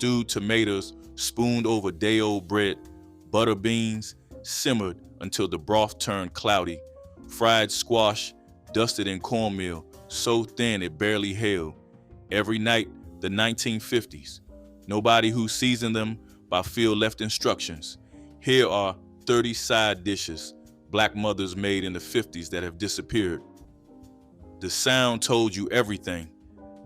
stewed tomatoes spooned over day-old bread, butter beans simmered until the broth turned cloudy, fried squash dusted in cornmeal so thin it barely held. Every night, the 1950s. Nobody who seasoned them by feel left instructions. Here are 30 side dishes black mothers made in the 50s that have disappeared. The sound told you everything.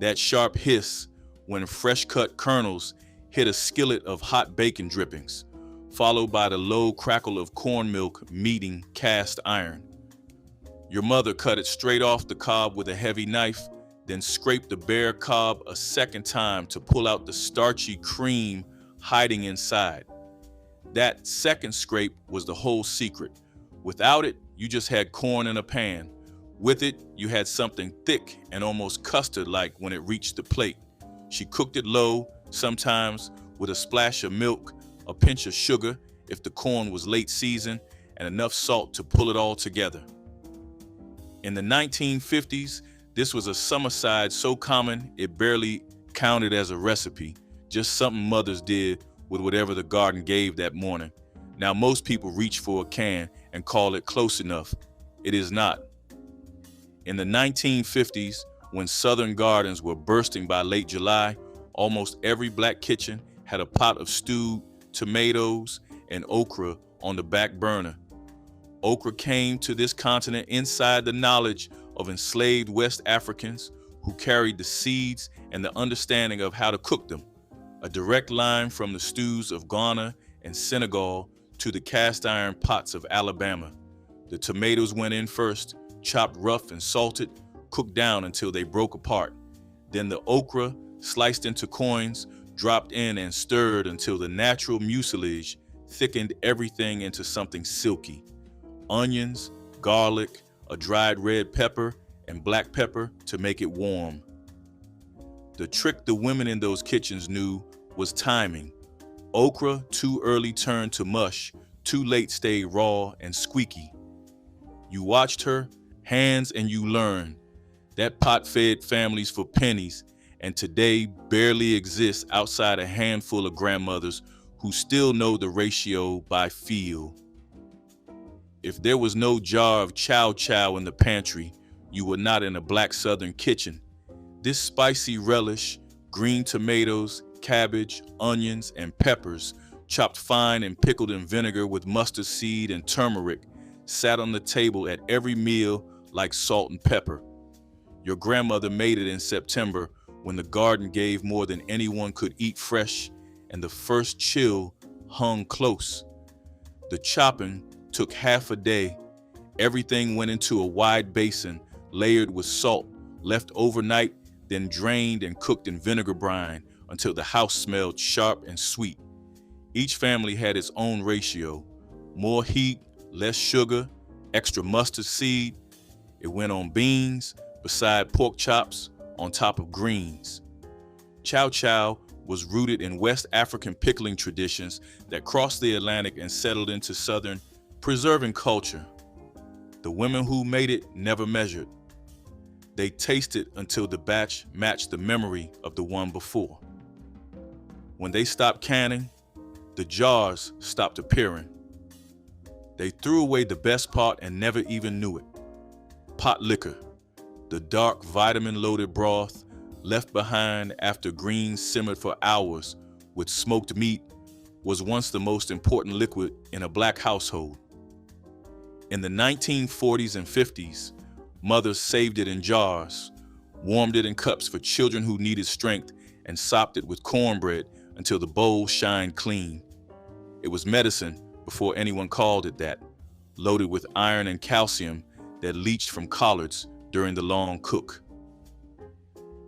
That sharp hiss when fresh-cut kernels hit a skillet of hot bacon drippings, followed by the low crackle of corn milk meeting cast iron. Your mother cut it straight off the cob with a heavy knife, then scraped the bare cob a second time to pull out the starchy cream hiding inside. That second scrape was the whole secret. Without it, you just had corn in a pan. With it, you had something thick and almost custard-like when it reached the plate. She cooked it low, sometimes with a splash of milk, a pinch of sugar if the corn was late season, and enough salt to pull it all together. In the 1950s, this was a summer side so common it barely counted as a recipe, just something mothers did with whatever the garden gave that morning. Now most people reach for a can and call it close enough. It is not. In the 1950s, when southern gardens were bursting by late July, almost every black kitchen had a pot of stewed tomatoes and okra on the back burner. Okra came to this continent inside the knowledge of enslaved West Africans who carried the seeds and the understanding of how to cook them. A direct line from the stews of Ghana and Senegal to the cast iron pots of Alabama. The tomatoes went in first, chopped rough and salted, cooked down until they broke apart. Then the okra, sliced into coins, dropped in and stirred until the natural mucilage thickened everything into something silky. Onions, garlic, a dried red pepper, and black pepper to make it warm. The trick the women in those kitchens knew was timing. Okra too early turned to mush, too late stayed raw and squeaky. You watched her hands and you learned. That pot fed families for pennies and today barely exists outside a handful of grandmothers who still know the ratio by feel. If there was no jar of chow chow in the pantry, you were not in a black southern kitchen. This spicy relish, green tomatoes, cabbage, onions, and peppers, chopped fine and pickled in vinegar with mustard seed and turmeric, sat on the table at every meal like salt and pepper. Your grandmother made it in September when the garden gave more than anyone could eat fresh and the first chill hung close. The chopping took half a day. Everything went into a wide basin, layered with salt, left overnight, then drained and cooked in vinegar brine until the house smelled sharp and sweet. Each family had its own ratio. More heat, less sugar, extra mustard seed. It went on beans, beside pork chops, on top of greens. Chow chow was rooted in West African pickling traditions that crossed the Atlantic and settled into Southern, preserving culture. The women who made it never measured. They tasted until the batch matched the memory of the one before. When they stopped canning, the jars stopped appearing. They threw away the best part and never even knew it. Potlikker, the dark vitamin-loaded broth left behind after greens simmered for hours with smoked meat, was once the most important liquid in a black household. In the 1940s and 50s, mothers saved it in jars, warmed it in cups for children who needed strength, and sopped it with cornbread until the bowl shined clean. It was medicine before anyone called it that, loaded with iron and calcium that leached from collards during the long cook.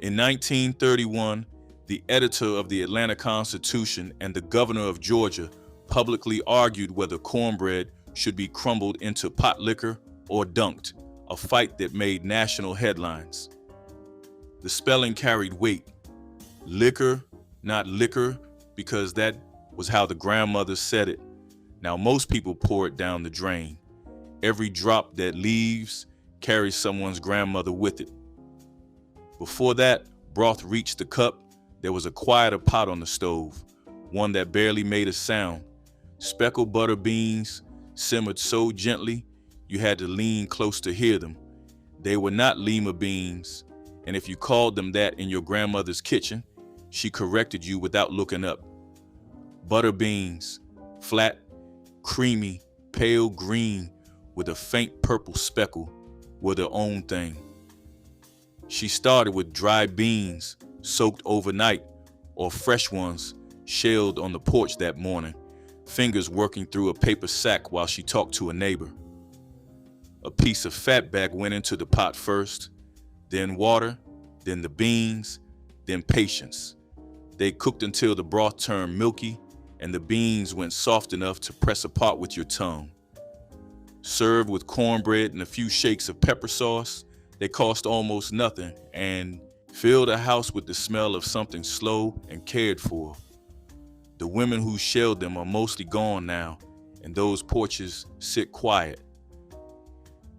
In 1931, the editor of the Atlanta Constitution and the governor of Georgia publicly argued whether cornbread should be crumbled into potlikker or dunked, a fight that made national headlines. The spelling carried weight. Liquor, not liquor, because that was how the grandmothers said it. Now most people pour it down the drain. Every drop that leaves carries someone's grandmother with it. Before that, broth reached the cup, There was a quieter pot on the stove, one that barely made a sound. Speckled butter beans simmered so gently you had to lean close to hear them. They were not lima beans, and if you called them that in your grandmother's kitchen, she corrected you without looking up. Butter beans, flat, creamy, pale green with a faint purple speckle, were their own thing. She started with dry beans soaked overnight or fresh ones shelled on the porch that morning, fingers working through a paper sack while she talked to a neighbor. A piece of fatback went into the pot first, then water, then the beans, then patience. They cooked until the broth turned milky and the beans went soft enough to press apart with your tongue. Served with cornbread and a few shakes of pepper sauce, they cost almost nothing and filled a house with the smell of something slow and cared for. The women who shelled them are mostly gone now, and those porches sit quiet.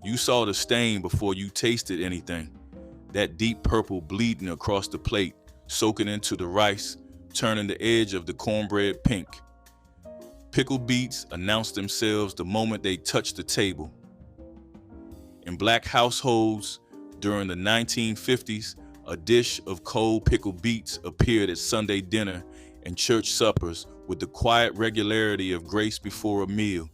You saw the stain before you tasted anything, that deep purple bleeding across the plate, soaking into the rice, turning the edge of the cornbread pink. Pickled beets announced themselves the moment they touched the table. In black households during the 1950s, a dish of cold pickled beets appeared at Sunday dinner and church suppers with the quiet regularity of grace before a meal.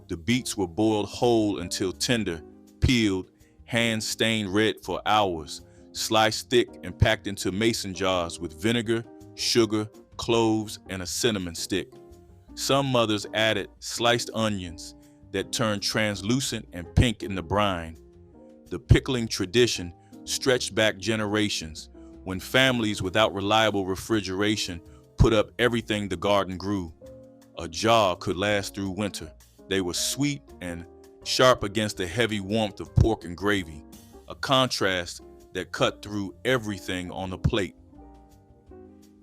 The beets were boiled whole until tender, peeled, hands stained red for hours, sliced thick and packed into mason jars with vinegar, sugar, cloves, and a cinnamon stick. Some mothers added sliced onions that turned translucent and pink in the brine. The pickling tradition stretched back generations when families without reliable refrigeration put up everything the garden grew. A jar could last through winter. They were sweet and sharp against the heavy warmth of pork and gravy, a contrast that cut through everything on the plate.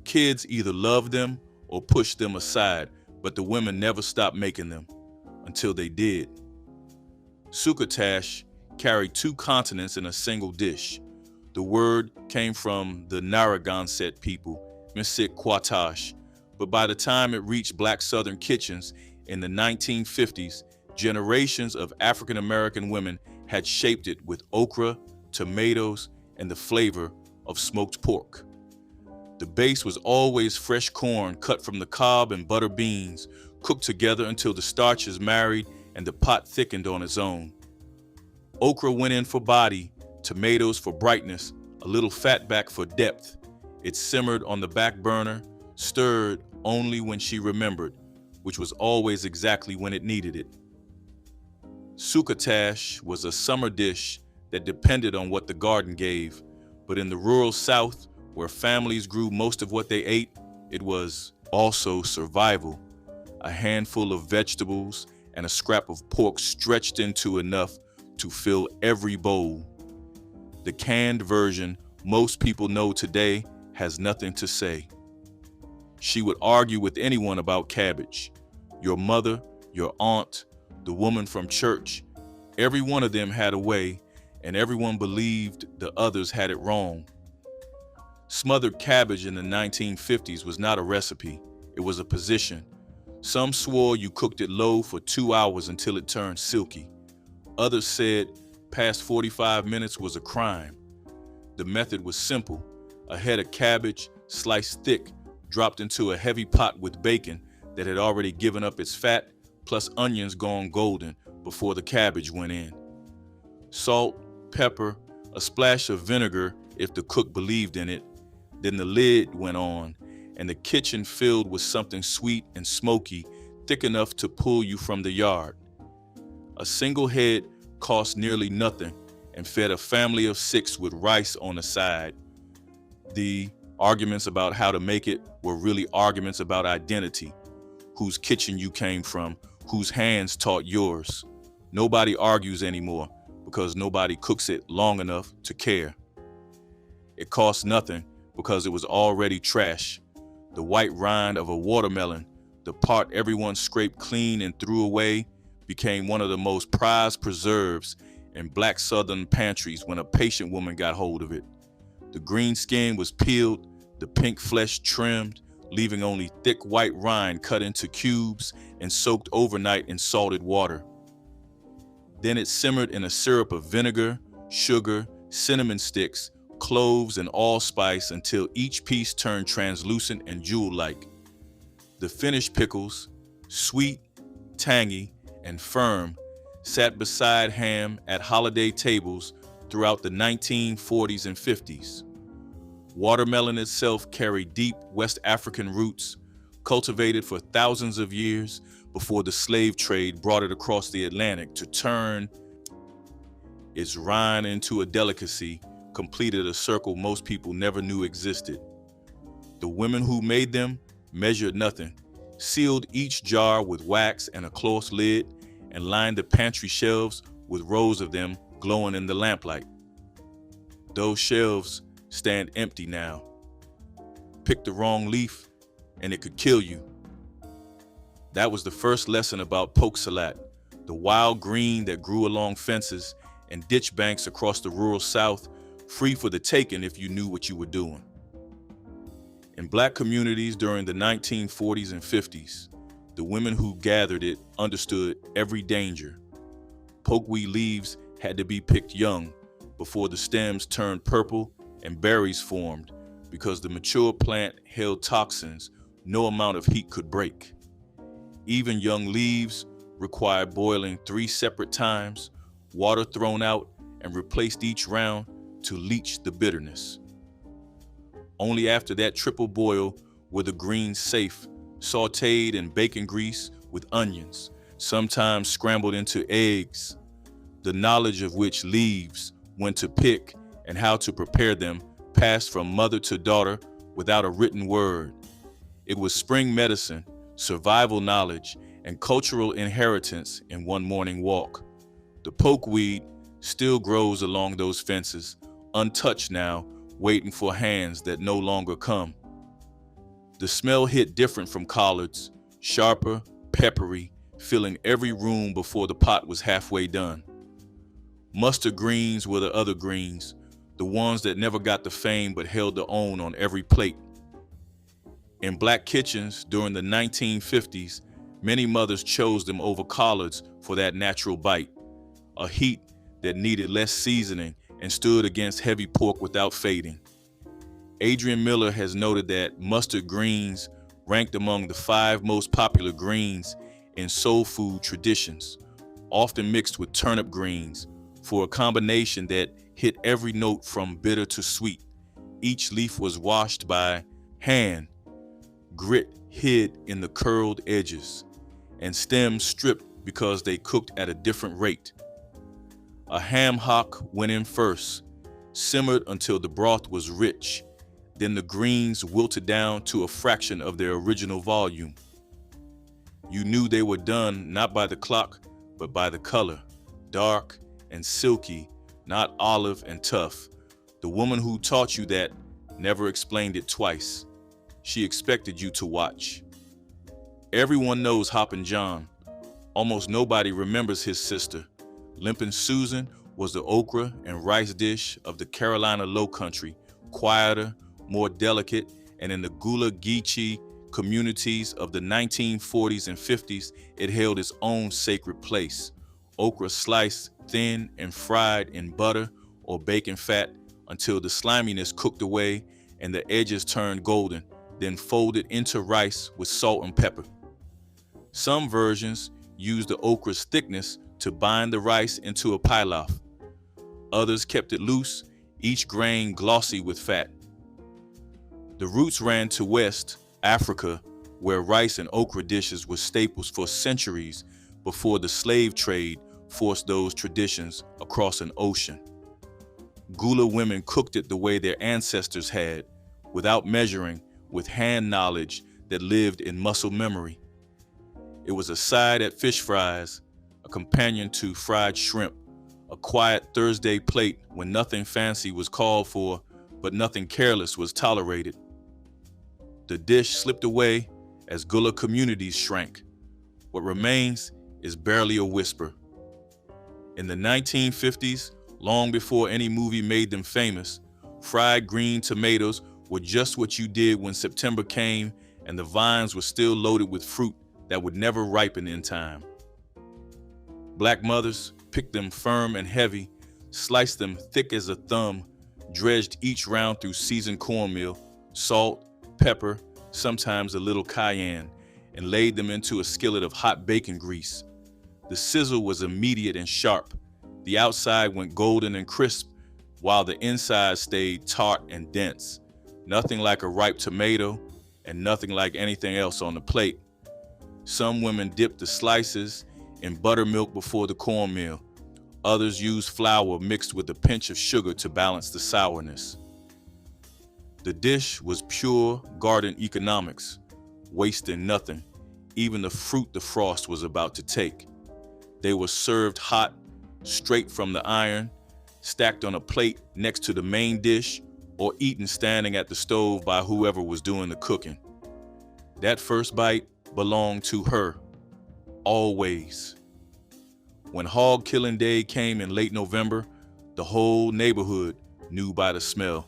Kids either loved them or pushed them aside, but the women never stopped making them until they did. Succotash carried 2 continents in a single dish. The word came from the Narragansett people, Succotash, but by the time it reached black southern kitchens in the 1950s, generations of African American women had shaped it with okra, tomatoes, and the flavor of smoked pork. The base was always fresh corn cut from the cob and butter beans, cooked together until the starches married and the pot thickened on its own. Okra went in for body, tomatoes for brightness, a little fatback for depth. It simmered on the back burner, stirred only when she remembered, which was always exactly when it needed it. Succotash was a summer dish that depended on what the garden gave, but in the rural South, where families grew most of what they ate, it was also survival. A handful of vegetables and a scrap of pork stretched into enough to fill every bowl. The canned version most people know today has nothing to say. She would argue with anyone about cabbage. Your mother, your aunt, the woman from church, every one of them had a way, and everyone believed the others had it wrong. Smothered cabbage in the 1950s was not a recipe, it was a position. Some swore you cooked it low for 2 hours until it turned silky. Others said past 45 minutes was a crime. The method was simple. A head of cabbage, sliced thick, dropped into a heavy pot with bacon that had already given up its fat, plus onions gone golden before the cabbage went in. Salt, pepper, a splash of vinegar if the cook believed in it. Then the lid went on, and the kitchen filled with something sweet and smoky, thick enough to pull you from the yard. A single head cost nearly nothing and fed a family of 6 with rice on the side. The arguments about how to make it were really arguments about identity, whose kitchen you came from, whose hands taught yours. Nobody argues anymore because nobody cooks it long enough to care. It cost nothing because it was already trash. The white rind of a watermelon, the part everyone scraped clean and threw away, became one of the most prized preserves in black southern pantries when a patient woman got hold of it. The green skin was peeled, the pink flesh trimmed, leaving only thick white rind cut into cubes and soaked overnight in salted water. Then it simmered in a syrup of vinegar, sugar, cinnamon sticks, cloves, and allspice until each piece turned translucent and jewel-like. The finished pickles, sweet, tangy, and firm, sat beside ham at holiday tables throughout the 1940s and 50s. Watermelon itself carried deep West African roots, cultivated for thousands of years before the slave trade brought it across the Atlantic to turn its rind into a delicacy, completed a circle most people never knew existed. The women who made them measured nothing, sealed each jar with wax and a cloth lid, and lined the pantry shelves with rows of them glowing in the lamplight. Those shelves stand empty now. Pick the wrong leaf and it could kill you. That was the first lesson about poke salat, the wild green that grew along fences and ditch banks across the rural South, free for the taking if you knew what you were doing. In Black communities during the 1940s and 50s, the women who gathered it understood every danger. Pokeweed leaves had to be picked young, before the stems turned purple and berries formed, because the mature plant held toxins no amount of heat could break. Even young leaves required boiling 3 separate times, water thrown out and replaced each round to leach the bitterness. Only after that triple boil were the greens safe, sautéed in bacon grease with onions, sometimes scrambled into eggs, the knowledge of which leaves, when to pick, and how to prepare them passed from mother to daughter without a written word. It was spring medicine, survival knowledge, and cultural inheritance in one morning walk. The pokeweed still grows along those fences, untouched now, waiting for hands that no longer come. The smell hit different from collards, sharper, peppery, filling every room before the pot was halfway done. Mustard greens were the other greens, the ones that never got the fame but held their own on every plate. In Black kitchens during the 1950s, many mothers chose them over collards for that natural bite, a heat that needed less seasoning and stood against heavy pork without fading. Adrian Miller has noted that mustard greens ranked among the 5 most popular greens in soul food traditions, often mixed with turnip greens, for a combination that hit every note from bitter to sweet. Each leaf was washed by hand, grit hid in the curled edges, and stems stripped because they cooked at a different rate. A ham hock went in first, simmered until the broth was rich. Then the greens wilted down to a fraction of their original volume. You knew they were done not by the clock, but by the color, dark and silky, not olive and tough. The woman who taught you that never explained it twice. She expected you to watch. Everyone knows Hoppin' John. Almost nobody remembers his sister. Limping Susan was the okra and rice dish of the Carolina Lowcountry, quieter, more delicate, and in the Gula Geechee communities of the 1940s and 50s, it held its own sacred place. Okra sliced thin and fried in butter or bacon fat until the sliminess cooked away and the edges turned golden, then folded into rice with salt and pepper. Some versions used the okra's thickness to bind the rice into a pilaf. Others kept it loose, each grain glossy with fat. The roots ran to West Africa, where rice and okra dishes were staples for centuries before the slave trade forced those traditions across an ocean. Gula women cooked it the way their ancestors had, without measuring, with hand knowledge that lived in muscle memory. It was a side at fish fries, a companion to fried shrimp, a quiet Thursday plate when nothing fancy was called for, but nothing careless was tolerated. The dish slipped away as Gula communities shrank. What remains is barely a whisper. In the 1950s, long before any movie made them famous, fried green tomatoes were just what you did when September came and the vines were still loaded with fruit that would never ripen in time. Black mothers picked them firm and heavy, sliced them thick as a thumb, dredged each round through seasoned cornmeal, salt, pepper, sometimes a little cayenne, and laid them into a skillet of hot bacon grease. The sizzle was immediate and sharp. The outside went golden and crisp, while the inside stayed tart and dense. Nothing like a ripe tomato, and nothing like anything else on the plate. Some women dipped the slices in buttermilk before the cornmeal. Others used flour mixed with a pinch of sugar to balance the sourness. The dish was pure garden economics, wasting nothing, even the fruit the frost was about to take. They were served hot, straight from the iron, stacked on a plate next to the main dish, or eaten standing at the stove by whoever was doing the cooking. That first bite belonged to her, always. When hog killing day came in late November, the whole neighborhood knew by the smell.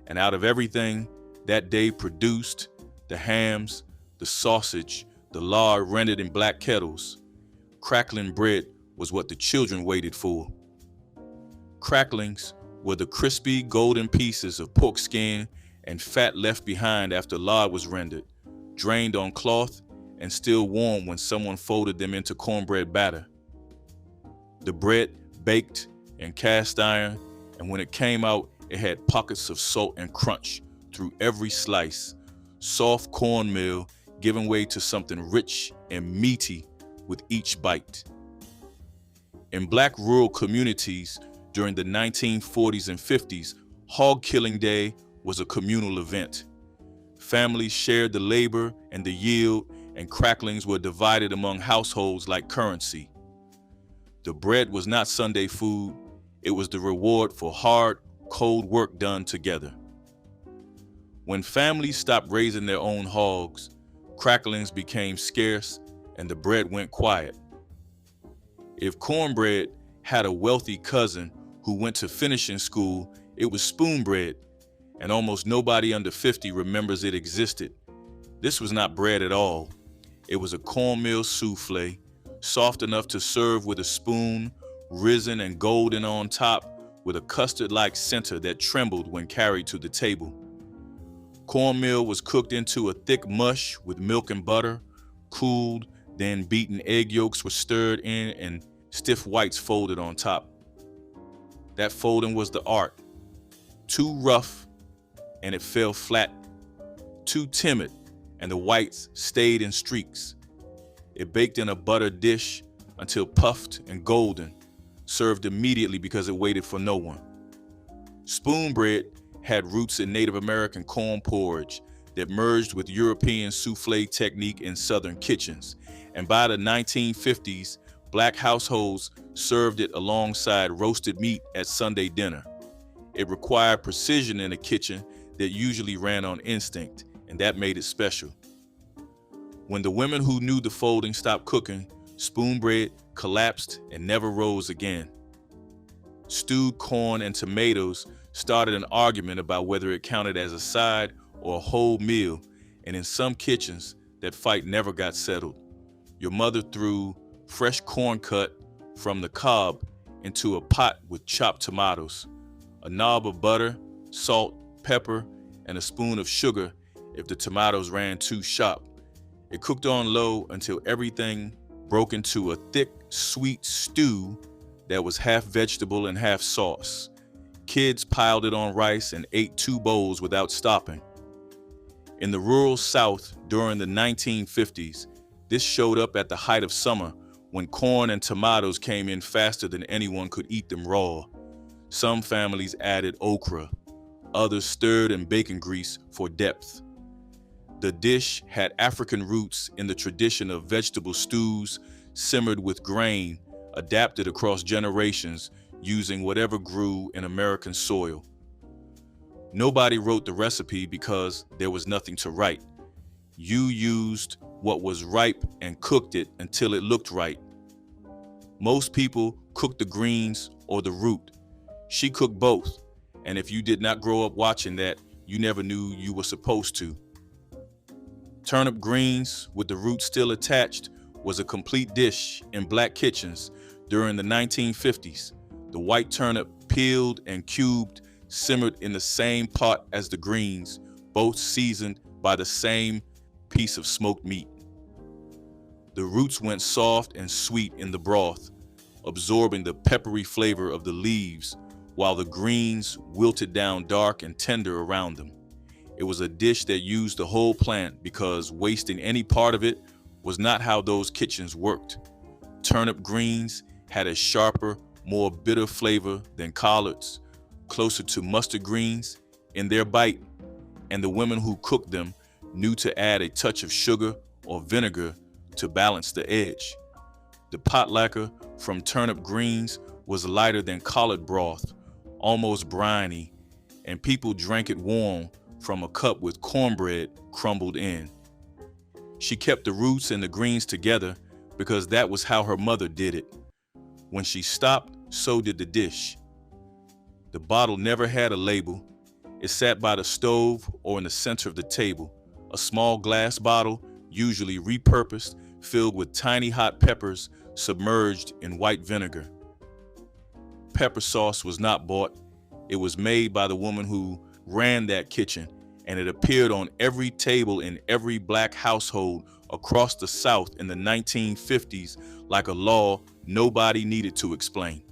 And out of everything that day produced, the hams, the sausage, the lard rendered in black kettles, crackling bread was what the children waited for. Cracklings were the crispy golden pieces of pork skin and fat left behind after lard was rendered, drained on cloth and still warm when someone folded them into cornbread batter. The bread baked in cast iron, and when it came out, it had pockets of salt and crunch through every slice, soft cornmeal giving way to something rich and meaty with each bite. In Black rural communities during the 1940s and 50s, hog killing day was a communal event. Families shared the labor and the yield, and cracklings were divided among households like currency. The bread was not Sunday food, it was the reward for hard, cold work done together. When families stopped raising their own hogs, cracklings became scarce and the bread went quiet. If cornbread had a wealthy cousin who went to finishing school, it was spoon bread, and almost nobody under 50 remembers it existed. This was not bread at all. It was a cornmeal souffle, soft enough to serve with a spoon, risen and golden on top, with a custard-like center that trembled when carried to the table. Cornmeal was cooked into a thick mush with milk and butter, cooled, then beaten egg yolks were stirred in and stiff whites folded on top. That folding was the art. Too rough and it fell flat. Too timid and the whites stayed in streaks. It baked in a buttered dish until puffed and golden, served immediately because it waited for no one. Spoon bread had roots in Native American corn porridge that merged with European souffle technique in Southern kitchens, and by the 1950s, Black households served it alongside roasted meat at Sunday dinner. It required precision in a kitchen that usually ran on instinct, and that made it special. When the women who knew the folding stopped cooking, spoon bread collapsed and never rose again. Stewed corn and tomatoes started an argument about whether it counted as a side or a whole meal, and in some kitchens, that fight never got settled. Your mother threw fresh corn cut from the cob into a pot with chopped tomatoes, a knob of butter, salt, pepper, and a spoon of sugar if the tomatoes ran too sharp. It cooked on low until everything broke into a thick, sweet stew that was half vegetable and half sauce. Kids piled it on rice and ate 2 bowls without stopping. In the rural South during the 1950s, this showed up at the height of summer when corn and tomatoes came in faster than anyone could eat them raw. Some families added okra, others stirred in bacon grease for depth. The dish had African roots in the tradition of vegetable stews simmered with grain, adapted across generations using whatever grew in American soil. Nobody wrote the recipe because there was nothing to write. You used what was ripe and cooked it until it looked right. Most people cooked the greens or the root. She cooked both, and if you did not grow up watching that, you never knew you were supposed to. Turnip greens with the roots still attached was a complete dish in black kitchens during the 1950s. The white turnip, peeled and cubed, simmered in the same pot as the greens, both seasoned by the same piece of smoked meat. The roots went soft and sweet in the broth, absorbing the peppery flavor of the leaves, while the greens wilted down dark and tender around them. It was a dish that used the whole plant because wasting any part of it was not how those kitchens worked. Turnip greens had a sharper, more bitter flavor than collards, closer to mustard greens in their bite, and the women who cooked them knew to add a touch of sugar or vinegar to balance the edge. The Potlikker from turnip greens was lighter than collard broth, almost briny, and people drank it warm from a cup with cornbread crumbled in. She kept the roots and the greens together because that was how her mother did it. When she stopped, so did the dish. The bottle never had a label. It sat by the stove or in the center of the table, a small glass bottle, usually repurposed, filled with tiny hot peppers submerged in white vinegar. Pepper sauce was not bought. It was made by the woman who ran that kitchen, and it appeared on every table in every black household across the South in the 1950s like a law nobody needed to explain.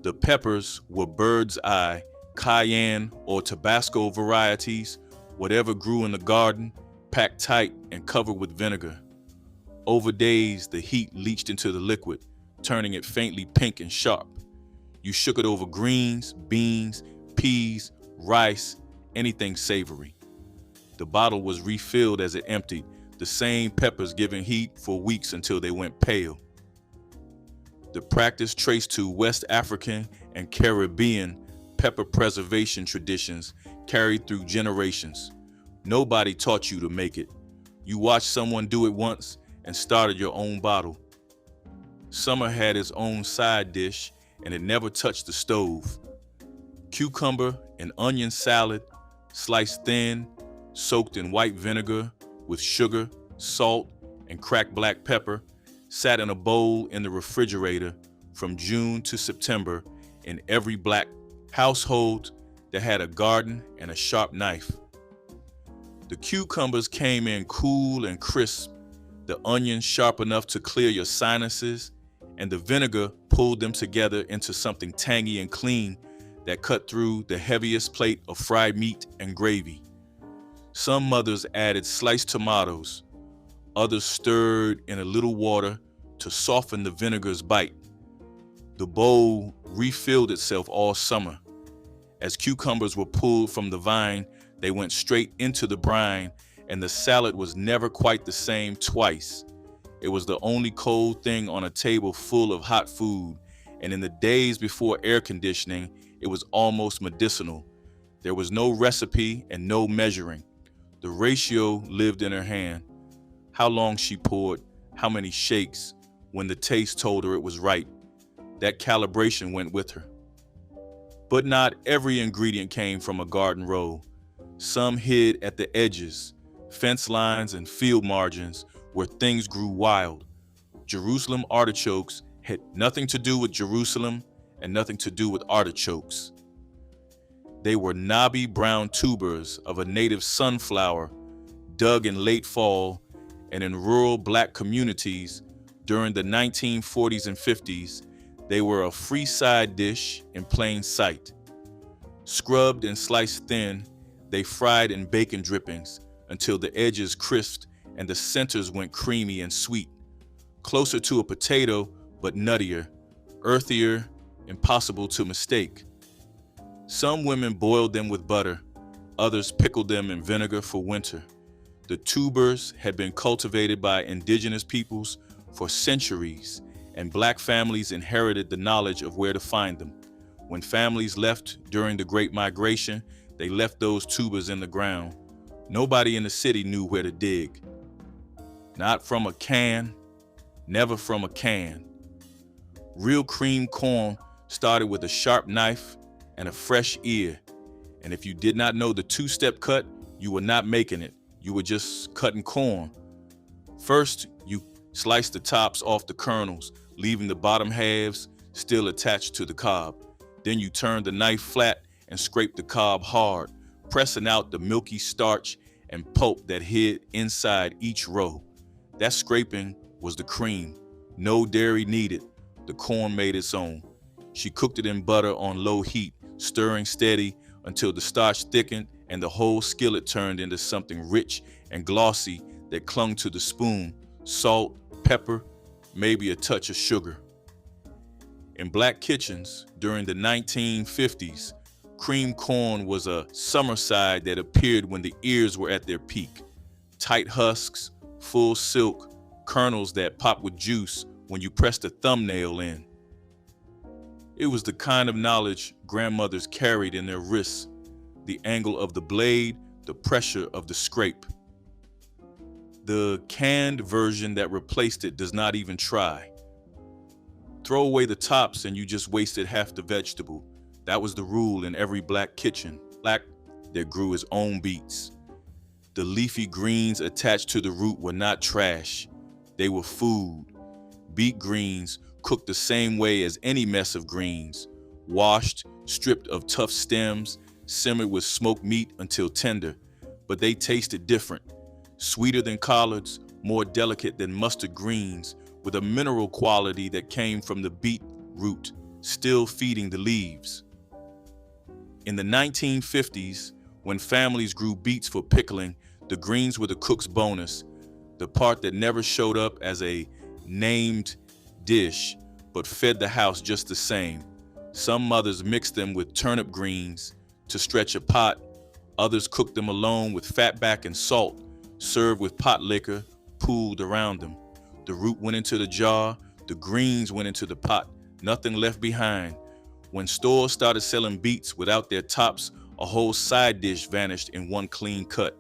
The peppers were bird's eye, cayenne, or Tabasco varieties, whatever grew in the garden, packed tight and covered with vinegar. Over days, the heat leached into the liquid, turning it faintly pink and sharp. You shook it over greens, beans, peas, rice, anything savory. The bottle was refilled as it emptied, the same peppers giving heat for weeks until they went pale. The practice traced to West African and Caribbean pepper preservation traditions carried through generations. Nobody taught you to make it. You watched someone do it once and started your own bottle. Summer had its own side dish, and it never touched the stove. Cucumber and onion salad, sliced thin, soaked in white vinegar with sugar, salt, and cracked black pepper, sat in a bowl in the refrigerator from June to September in every black household that had a garden and a sharp knife. The cucumbers came in cool and crisp, the onions sharp enough to clear your sinuses, and the vinegar pulled them together into something tangy and clean that cut through the heaviest plate of fried meat and gravy. Some mothers added sliced tomatoes, others stirred in a little water to soften the vinegar's bite. The bowl refilled itself all summer. As cucumbers were pulled from the vine, they went straight into the brine, and the salad was never quite the same twice. It was the only cold thing on a table full of hot food, and in the days before air conditioning, it was almost medicinal. There was no recipe and no measuring. The ratio lived in her hand. How long she poured, how many shakes, when the taste told her it was right. That calibration went with her. But not every ingredient came from a garden row. Some hid at the edges, fence lines and field margins where things grew wild. Jerusalem artichokes had nothing to do with Jerusalem and nothing to do with artichokes. They were knobby brown tubers of a native sunflower dug in late fall and in rural black communities during the 1940s and 50s. They were a free side dish in plain sight. Scrubbed and sliced thin, they fried in bacon drippings until the edges crisped and the centers went creamy and sweet. Closer to a potato, but nuttier, earthier, impossible to mistake. Some women boiled them with butter, others pickled them in vinegar for winter. The tubers had been cultivated by indigenous peoples for centuries, and black families inherited the knowledge of where to find them. When families left during the Great Migration, they left those tubers in the ground. Nobody in the city knew where to dig. Not from a can, never from a can. Real cream corn started with a sharp knife and a fresh ear, And if you did not know the two-step cut, you were not making it. You were just cutting corn. First, you slice the tops off the kernels, leaving the bottom halves still attached to the cob. Then you turn the knife flat and scrape the cob hard, pressing out the milky starch and pulp that hid inside each row. That scraping was the cream. No dairy needed. The corn made its own. She cooked it in butter on low heat, stirring steady until the starch thickened and the whole skillet turned into something rich and glossy that clung to the spoon. Salt, pepper, maybe a touch of sugar. In black kitchens during the 1950s, cream corn was a summer side that appeared when the ears were at their peak. Tight husks, full silk, kernels that pop with juice when you pressed a thumbnail in. It was the kind of knowledge grandmothers carried in their wrists, the angle of the blade, the pressure of the scrape. The canned version that replaced it does not even try. Throw away the tops and you just wasted half the vegetable. That was the rule in every black kitchen. Black that grew his own beets. The leafy greens attached to the root were not trash. They were food. Beet greens cooked the same way as any mess of greens. Washed, stripped of tough stems, simmered with smoked meat until tender. But they tasted different. Sweeter than collards, more delicate than mustard greens, with a mineral quality that came from the beet root, still feeding the leaves. In the 1950s, when families grew beets for pickling, the greens were the cook's bonus, the part that never showed up as a named dish, but fed the house just the same. Some mothers mixed them with turnip greens to stretch a pot. Others cooked them alone with fatback and salt, served with potlikker pooled around them. The root went into the jar, the greens went into the pot, nothing left behind. When stores started selling beets without their tops, a whole side dish vanished in one clean cut.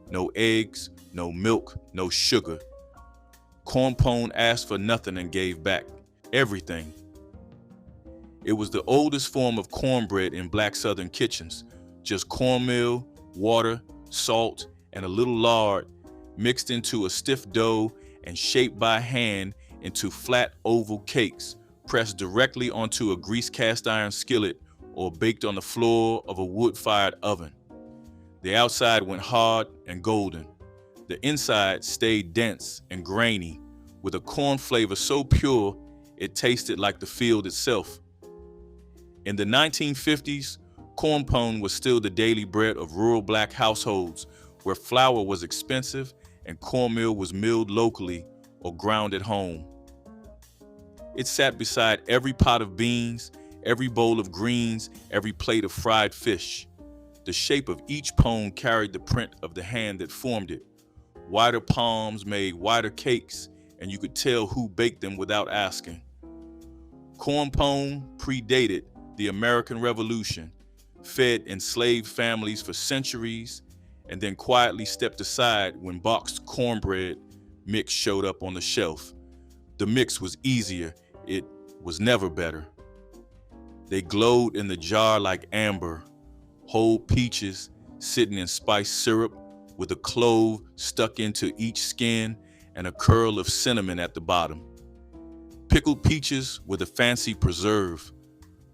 No eggs, no milk, no sugar. Corn pone asked for nothing and gave back everything. It was the oldest form of cornbread in black southern kitchens, just cornmeal, water, salt, and a little lard mixed into a stiff dough and shaped by hand into flat oval cakes, pressed directly onto a greased cast iron skillet or baked on the floor of a wood-fired oven. The outside went hard and golden. The inside stayed dense and grainy, with a corn flavor so pure it tasted like the field itself. In the 1950s, corn pone was still the daily bread of rural black households where flour was expensive and cornmeal was milled locally or ground at home. It sat beside every pot of beans, every bowl of greens, every plate of fried fish. The shape of each pone carried the print of the hand that formed it. Wider palms made wider cakes, and you could tell who baked them without asking. Corn pone predated the American Revolution, fed enslaved families for centuries, and then quietly stepped aside when boxed cornbread mix showed up on the shelf. The mix was easier. It was never better. They glowed in the jar like amber, whole peaches sitting in spiced syrup with a clove stuck into each skin and a curl of cinnamon at the bottom. Pickled peaches with a fancy preserve,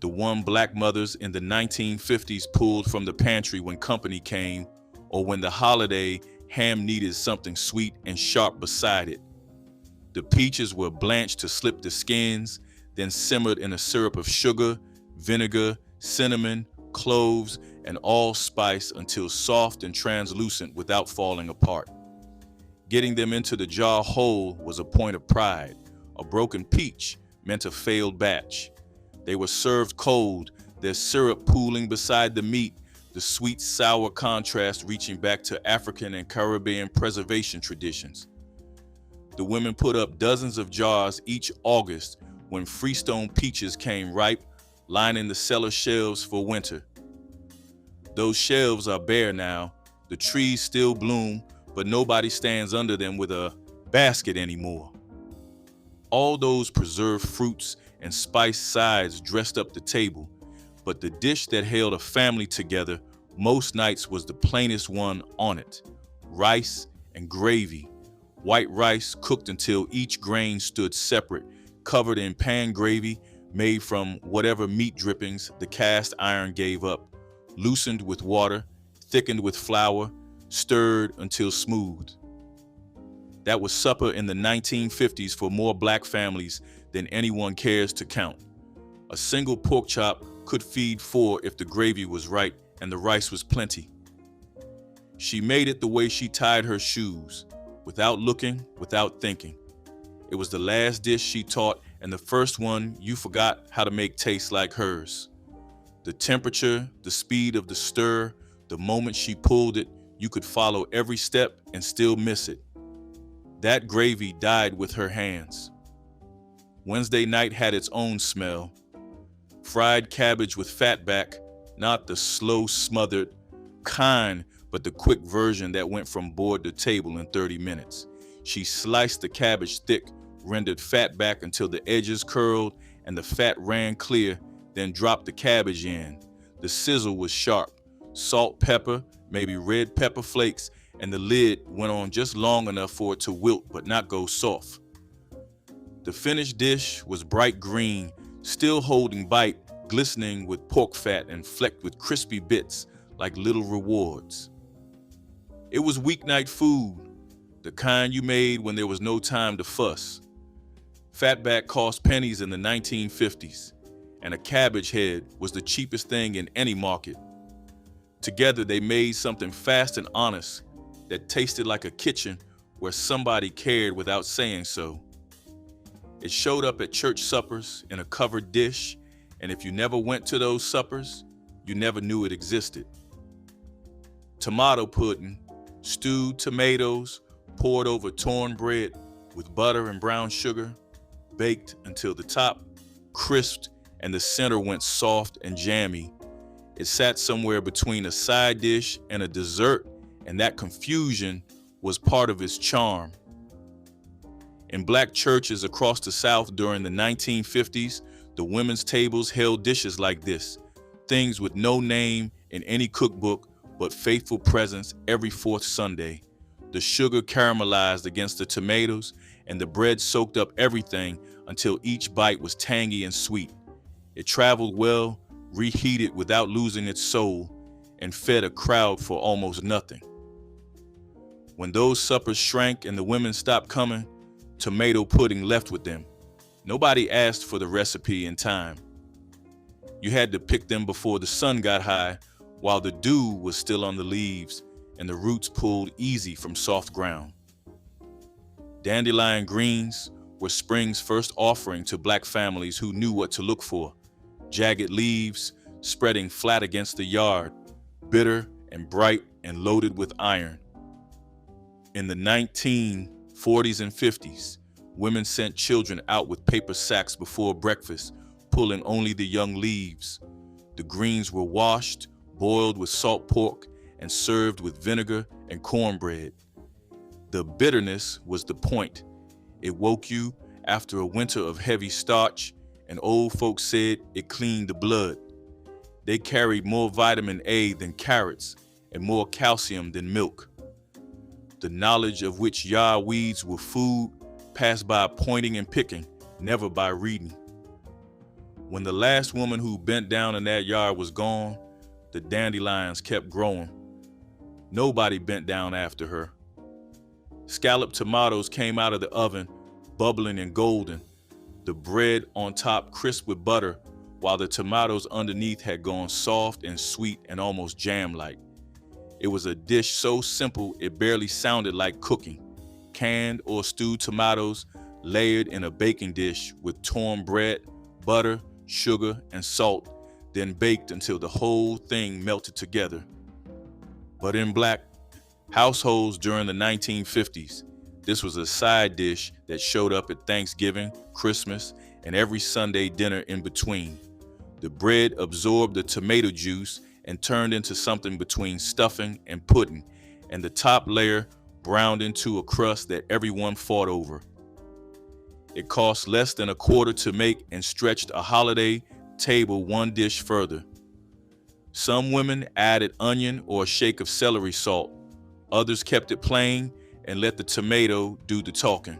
the one black mothers in the 1950s pulled from the pantry when company came or when the holiday ham needed something sweet and sharp beside it. The peaches were blanched to slip the skins, then simmered in a syrup of sugar, vinegar, cinnamon, cloves, and allspice until soft and translucent without falling apart. Getting them into the jar whole was a point of pride. A broken peach meant a failed batch. They were served cold, their syrup pooling beside the meat, the sweet-sour contrast reaching back to African and Caribbean preservation traditions. The women put up dozens of jars each August when freestone peaches came ripe, lining the cellar shelves for winter. Those shelves are bare now. The trees still bloom, but nobody stands under them with a basket anymore. All those preserved fruits and spiced sides dressed up the table, but the dish that held a family together most nights was the plainest one on it: rice and gravy. White rice cooked until each grain stood separate, covered in pan gravy made from whatever meat drippings the cast iron gave up, loosened with water, thickened with flour, stirred until smooth. That was supper in the 1950s for more black families than anyone cares to count. A single pork chop could feed 4 if the gravy was right and the rice was plenty. She made it the way she tied her shoes, without looking, without thinking. It was the last dish she taught and the first one you forgot how to make taste like hers. The temperature, the speed of the stir, the moment she pulled it, you could follow every step and still miss it. That gravy died with her hands. Wednesday night had its own smell. Fried cabbage with fatback, not the slow smothered kind, but the quick version that went from board to table in 30 minutes. She sliced the cabbage thick, rendered fatback until the edges curled and the fat ran clear, then dropped the cabbage in. The sizzle was sharp. Salt, pepper, maybe red pepper flakes, and the lid went on just long enough for it to wilt but not go soft. The finished dish was bright green, still holding bite, glistening with pork fat and flecked with crispy bits like little rewards. It was weeknight food, the kind you made when there was no time to fuss. Fatback cost pennies in the 1950s, and a cabbage head was the cheapest thing in any market. Together they made something fast and honest that tasted like a kitchen where somebody cared without saying so. It showed up at church suppers in a covered dish, and if you never went to those suppers, you never knew it existed. Tomato pudding, stewed tomatoes, poured over torn bread with butter and brown sugar, baked until the top crisped and the center went soft and jammy. It sat somewhere between a side dish and a dessert, and that confusion was part of its charm. In black churches across the South during the 1950s, the women's tables held dishes like this, things with no name in any cookbook but faithful presence every fourth Sunday. The sugar caramelized against the tomatoes, and the bread soaked up everything until each bite was tangy and sweet. It traveled well, reheated without losing its soul, and fed a crowd for almost nothing. When those suppers shrank and the women stopped coming, tomato pudding left with them. Nobody asked for the recipe in time. You had to pick them before the sun got high, while the dew was still on the leaves and the roots pulled easy from soft ground. Dandelion greens were spring's first offering to black families who knew what to look for. Jagged leaves spreading flat against the yard, bitter and bright and loaded with iron. In the 1940s and 50s, women sent children out with paper sacks before breakfast, pulling only the young leaves. The greens were washed, boiled with salt pork, and served with vinegar and cornbread. The bitterness was the point. It woke you after a winter of heavy starch, and old folks said it cleaned the blood. They carried more vitamin A than carrots and more calcium than milk. The knowledge of which yard weeds were food passed by pointing and picking, never by reading. When the last woman who bent down in that yard was gone, the dandelions kept growing. Nobody bent down after her. Scalloped tomatoes came out of the oven, bubbling and golden, the bread on top crisp with butter, while the tomatoes underneath had gone soft and sweet and almost jam-like. It was a dish so simple it barely sounded like cooking. Canned or stewed tomatoes layered in a baking dish with torn bread, butter, sugar, and salt, then baked until the whole thing melted together. But in black households during the 1950s, this was a side dish that showed up at Thanksgiving, Christmas, and every Sunday dinner in between. The bread absorbed the tomato juice and turned into something between stuffing and pudding, and the top layer browned into a crust that everyone fought over. It cost less than a quarter to make and stretched a holiday table one dish further. Some women added onion or a shake of celery salt. Others kept it plain and let the tomato do the talking.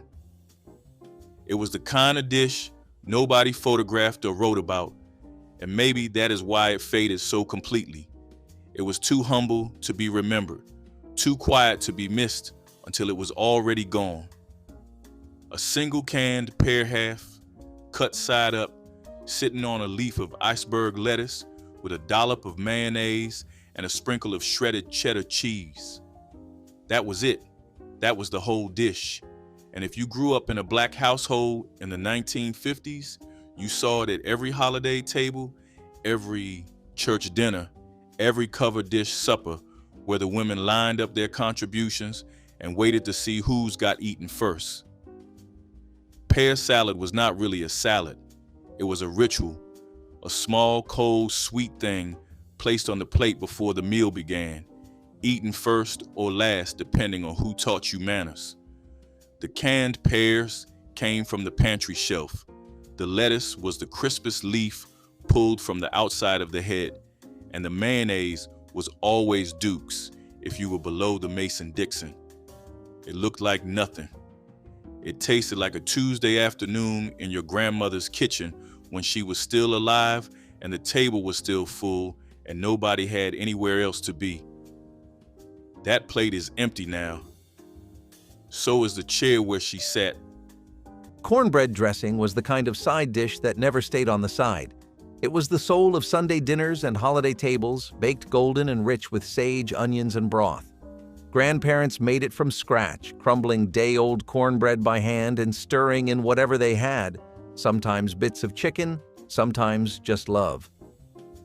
It was the kind of dish nobody photographed or wrote about, and maybe that is why it faded so completely. It was too humble to be remembered, too quiet to be missed until it was already gone. A single canned pear half, cut side up, sitting on a leaf of iceberg lettuce with a dollop of mayonnaise and a sprinkle of shredded cheddar cheese. That was it. That was the whole dish. And if you grew up in a black household in the 1950s, you saw it at every holiday table, every church dinner, every covered dish supper, where the women lined up their contributions and waited to see who's got eaten first. Pear salad was not really a salad. It was a ritual, a small, cold, sweet thing placed on the plate before the meal began, eaten first or last depending on who taught you manners. The canned pears came from the pantry shelf. The lettuce was the crispest leaf pulled from the outside of the head, and the mayonnaise was always Duke's if you were below the Mason-Dixon. It looked like nothing. It tasted like a Tuesday afternoon in your grandmother's kitchen when she was still alive and the table was still full and nobody had anywhere else to be. That plate is empty now. So is the chair where she sat. Cornbread dressing was the kind of side dish that never stayed on the side. It was the soul of Sunday dinners and holiday tables, baked golden and rich with sage, onions, and broth. Grandparents made it from scratch, crumbling day-old cornbread by hand and stirring in whatever they had, sometimes bits of chicken, sometimes just love.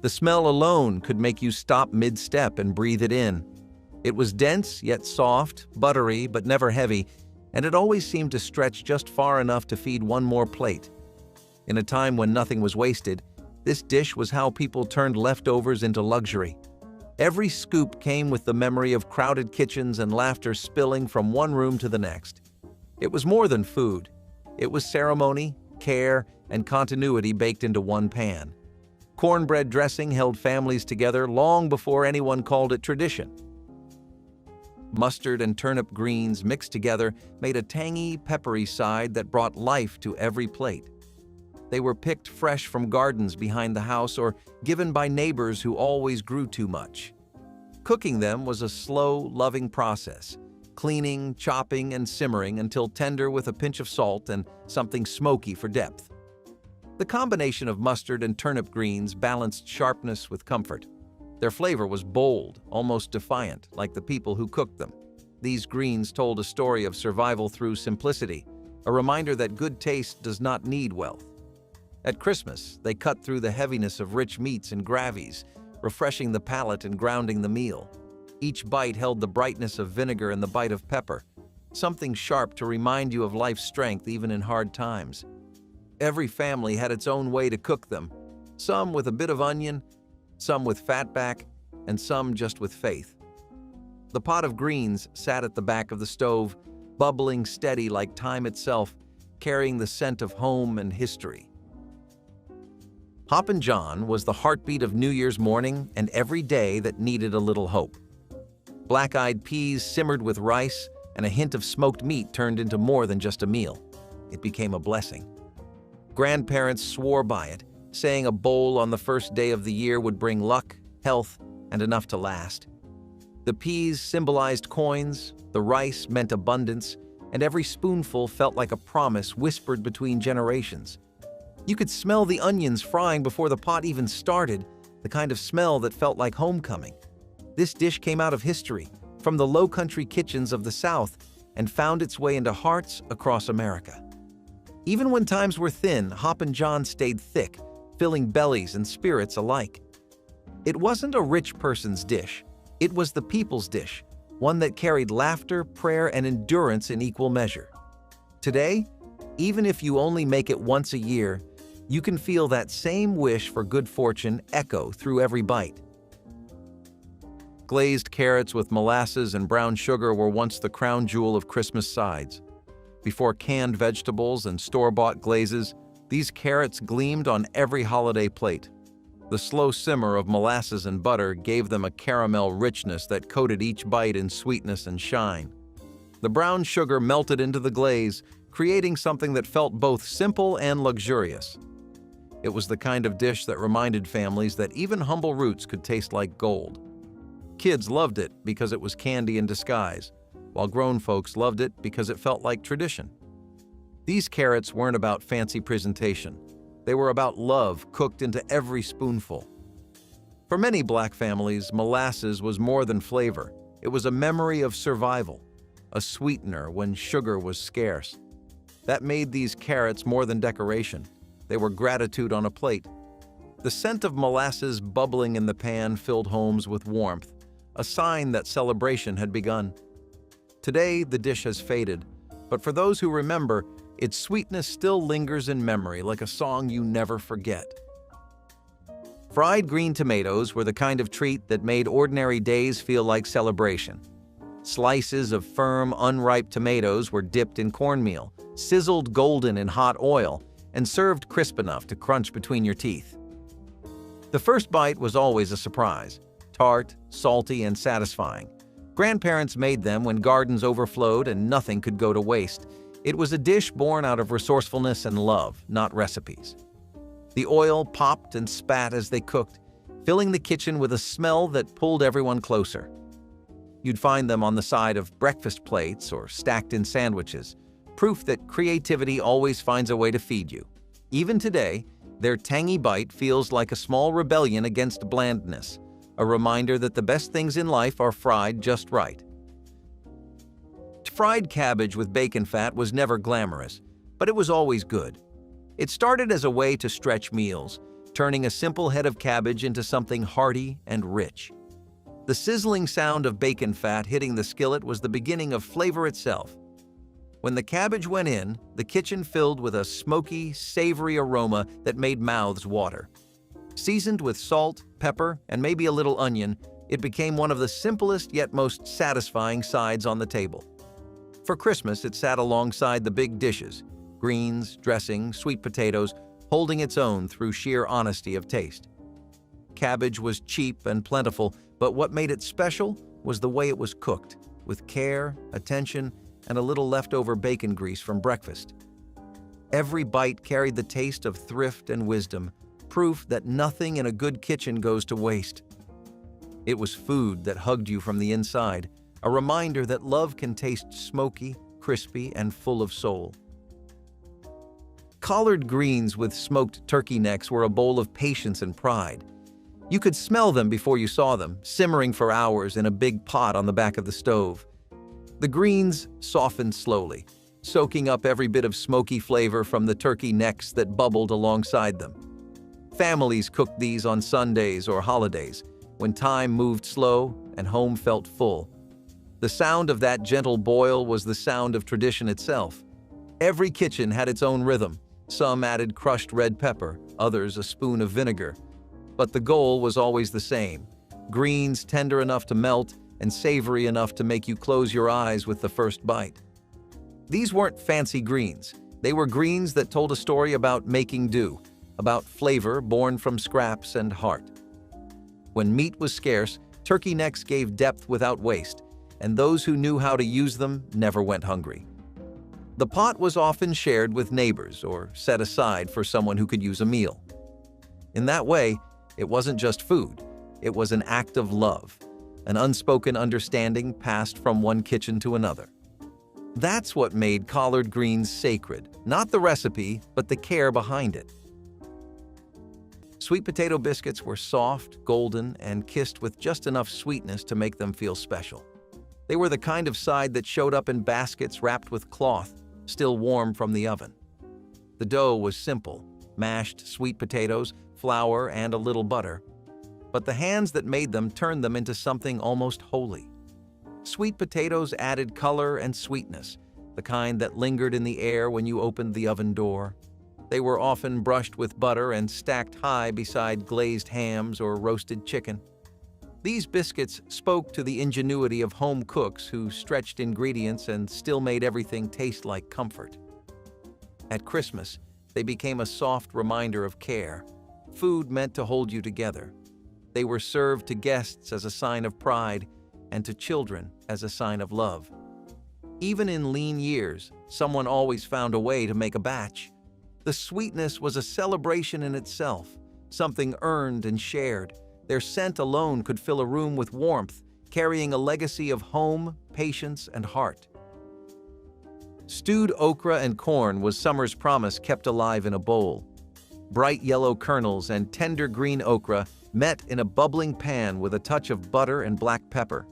The smell alone could make you stop mid-step and breathe it in. It was dense yet soft, buttery but never heavy, and it always seemed to stretch just far enough to feed one more plate. In a time when nothing was wasted, this dish was how people turned leftovers into luxury. Every scoop came with the memory of crowded kitchens and laughter spilling from one room to the next. It was more than food. It was ceremony, care, and continuity baked into one pan. Cornbread dressing held families together long before anyone called it tradition. Mustard and turnip greens mixed together made a tangy, peppery side that brought life to every plate. They were picked fresh from gardens behind the house or given by neighbors who always grew too much. Cooking them was a slow, loving process, cleaning, chopping, and simmering until tender with a pinch of salt and something smoky for depth. The combination of mustard and turnip greens balanced sharpness with comfort. Their flavor was bold, almost defiant, like the people who cooked them. These greens told a story of survival through simplicity, a reminder that good taste does not need wealth. At Christmas, they cut through the heaviness of rich meats and gravies, refreshing the palate and grounding the meal. Each bite held the brightness of vinegar and the bite of pepper, something sharp to remind you of life's strength even in hard times. Every family had its own way to cook them, some with a bit of onion, some with fatback, and some just with faith. The pot of greens sat at the back of the stove, bubbling steady like time itself, carrying the scent of home and history. Hoppin' John was the heartbeat of New Year's morning and every day that needed a little hope. Black-eyed peas simmered with rice and a hint of smoked meat turned into more than just a meal. It became a blessing. Grandparents swore by it, saying a bowl on the first day of the year would bring luck, health, and enough to last. The peas symbolized coins, the rice meant abundance, and every spoonful felt like a promise whispered between generations. You could smell the onions frying before the pot even started, the kind of smell that felt like homecoming. This dish came out of history, from the low-country kitchens of the South, and found its way into hearts across America. Even when times were thin, Hoppin' John stayed thick, filling bellies and spirits alike. It wasn't a rich person's dish. It was the people's dish, one that carried laughter, prayer, and endurance in equal measure. Today, even if you only make it once a year, you can feel that same wish for good fortune echo through every bite. Glazed carrots with molasses and brown sugar were once the crown jewel of Christmas sides. Before canned vegetables and store-bought glazes, these carrots gleamed on every holiday plate. The slow simmer of molasses and butter gave them a caramel richness that coated each bite in sweetness and shine. The brown sugar melted into the glaze, creating something that felt both simple and luxurious. It was the kind of dish that reminded families that even humble roots could taste like gold. Kids loved it because it was candy in disguise, while grown folks loved it because it felt like tradition. These carrots weren't about fancy presentation. They were about love cooked into every spoonful. For many Black families, molasses was more than flavor. It was a memory of survival, a sweetener when sugar was scarce. That made these carrots more than decoration. They were gratitude on a plate. The scent of molasses bubbling in the pan filled homes with warmth, a sign that celebration had begun. Today, the dish has faded, but for those who remember, its sweetness still lingers in memory like a song you never forget. Fried green tomatoes were the kind of treat that made ordinary days feel like celebration. Slices of firm, unripe tomatoes were dipped in cornmeal, sizzled golden in hot oil, and served crisp enough to crunch between your teeth. The first bite was always a surprise, tart, salty, and satisfying. Grandparents made them when gardens overflowed and nothing could go to waste. It was a dish born out of resourcefulness and love, not recipes. The oil popped and spat as they cooked, filling the kitchen with a smell that pulled everyone closer. You'd find them on the side of breakfast plates or stacked in sandwiches, proof that creativity always finds a way to feed you. Even today, their tangy bite feels like a small rebellion against blandness, a reminder that the best things in life are fried just right. Fried cabbage with bacon fat was never glamorous, but it was always good. It started as a way to stretch meals, turning a simple head of cabbage into something hearty and rich. The sizzling sound of bacon fat hitting the skillet was the beginning of flavor itself. When the cabbage went in, the kitchen filled with a smoky, savory aroma that made mouths water. Seasoned with salt, pepper, and maybe a little onion, it became one of the simplest yet most satisfying sides on the table. For Christmas, it sat alongside the big dishes, greens, dressing, sweet potatoes, holding its own through sheer honesty of taste. Cabbage was cheap and plentiful, but what made it special was the way it was cooked, with care, attention, and a little leftover bacon grease from breakfast. Every bite carried the taste of thrift and wisdom, proof that nothing in a good kitchen goes to waste. It was food that hugged you from the inside, a reminder that love can taste smoky, crispy, and full of soul. Collard greens with smoked turkey necks were a bowl of patience and pride. You could smell them before you saw them, simmering for hours in a big pot on the back of the stove. The greens softened slowly, soaking up every bit of smoky flavor from the turkey necks that bubbled alongside them. Families cooked these on Sundays or holidays, when time moved slow and home felt full. The sound of that gentle boil was the sound of tradition itself. Every kitchen had its own rhythm. Some added crushed red pepper, others a spoon of vinegar. But the goal was always the same: greens tender enough to melt and savory enough to make you close your eyes with the first bite. These weren't fancy greens. They were greens that told a story about making do, about flavor born from scraps and heart. When meat was scarce, turkey necks gave depth without waste, and those who knew how to use them never went hungry. The pot was often shared with neighbors or set aside for someone who could use a meal. In that way, it wasn't just food, it was an act of love, an unspoken understanding passed from one kitchen to another. That's what made collard greens sacred, not the recipe, but the care behind it. Sweet potato biscuits were soft, golden, and kissed with just enough sweetness to make them feel special. They were the kind of side that showed up in baskets wrapped with cloth, still warm from the oven. The dough was simple: mashed sweet potatoes, flour, and a little butter. But the hands that made them turned them into something almost holy. Sweet potatoes added color and sweetness, the kind that lingered in the air when you opened the oven door. They were often brushed with butter and stacked high beside glazed hams or roasted chicken. These biscuits spoke to the ingenuity of home cooks who stretched ingredients and still made everything taste like comfort. At Christmas, they became a soft reminder of care, food meant to hold you together. They were served to guests as a sign of pride and to children as a sign of love. Even in lean years, someone always found a way to make a batch. The sweetness was a celebration in itself, something earned and shared. Their scent alone could fill a room with warmth, carrying a legacy of home, patience, and heart. Stewed okra and corn was summer's promise kept alive in a bowl. Bright yellow kernels and tender green okra met in a bubbling pan with a touch of butter and black pepper.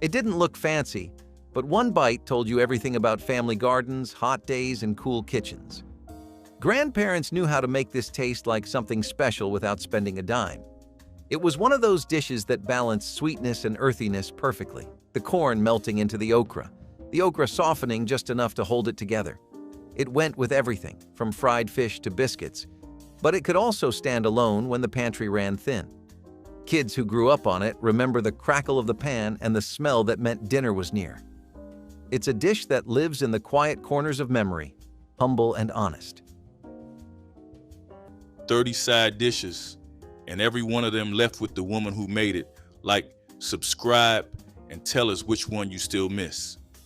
It didn't look fancy, but one bite told you everything about family gardens, hot days, and cool kitchens. Grandparents knew how to make this taste like something special without spending a dime. It was one of those dishes that balanced sweetness and earthiness perfectly, the corn melting into the okra softening just enough to hold it together. It went with everything, from fried fish to biscuits, but it could also stand alone when the pantry ran thin. Kids who grew up on it remember the crackle of the pan and the smell that meant dinner was near. It's a dish that lives in the quiet corners of memory, humble and honest. 30 side dishes, and every one of them left with the woman who made it. Like, subscribe and tell us which one you still miss.